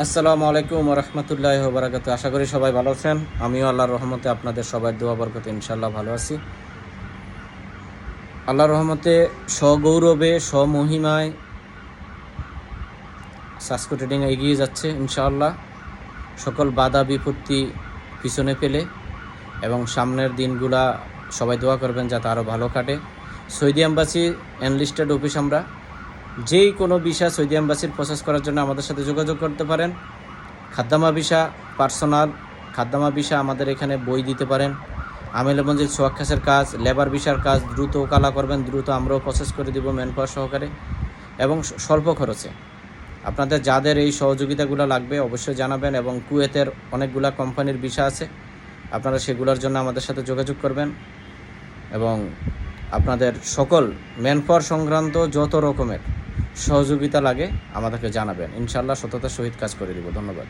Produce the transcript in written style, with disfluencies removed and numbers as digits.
আসসালামু আলাইকুম রহমতুল্লাহ বারাকাতু। আশা করি সবাই ভালো আছেন। আমিও আল্লাহর রহমতে আপনাদের সবার দোয়া বরকতে ইনশাল্লাহ ভালো আছি। আল্লাহর রহমতে স্বগৌরবে স্বমহিমায় সাসকো ট্রেডিং এগিয়ে যাচ্ছে ইনশাআল্লাহ, সকল বাধা বিপত্তি পিছনে ফেলে, এবং সামনের দিনগুলা সবাই দোয়া করবেন যাতে আরও ভালো কাটে। সৌদি এম্বাসি এনলিস্টেড অফিস, আমরা যেই কোনো ভিসা সৌদি এম্বাসির প্রসেস করার জন্য আমাদের সাথে যোগাযোগ করতে পারেন। খাদ্দামা ভিসা, পার্সোনাল খাদ্দামা ভিসা আমাদের এখানে বই দিতে পারেন। আমেল মঞ্জিল সোয়াক্ষাসের কাজ, লেবার ভিসার কাজ দ্রুত কালা করবেন, দ্রুত আমরাও প্রসেস করে দেব ম্যান পাওয়ার সহকারে এবং স্বল্প খরচে। আপনাদের যাদের এই সহযোগিতাগুলো লাগবে অবশ্যই জানাবেন, এবং কুয়েতের অনেকগুলা কোম্পানির ভিসা আছে, আপনারা সেগুলোর জন্য আমাদের সাথে যোগাযোগ করবেন, এবং আপনাদের সকল ম্যান পাওয়ার সংক্রান্ত যত রকমের সহযোগিতা লাগে আমাদেরকে জানাবেন। ইনশাআল্লাহ সততার সহিত কাজ করে দেব। ধন্যবাদ।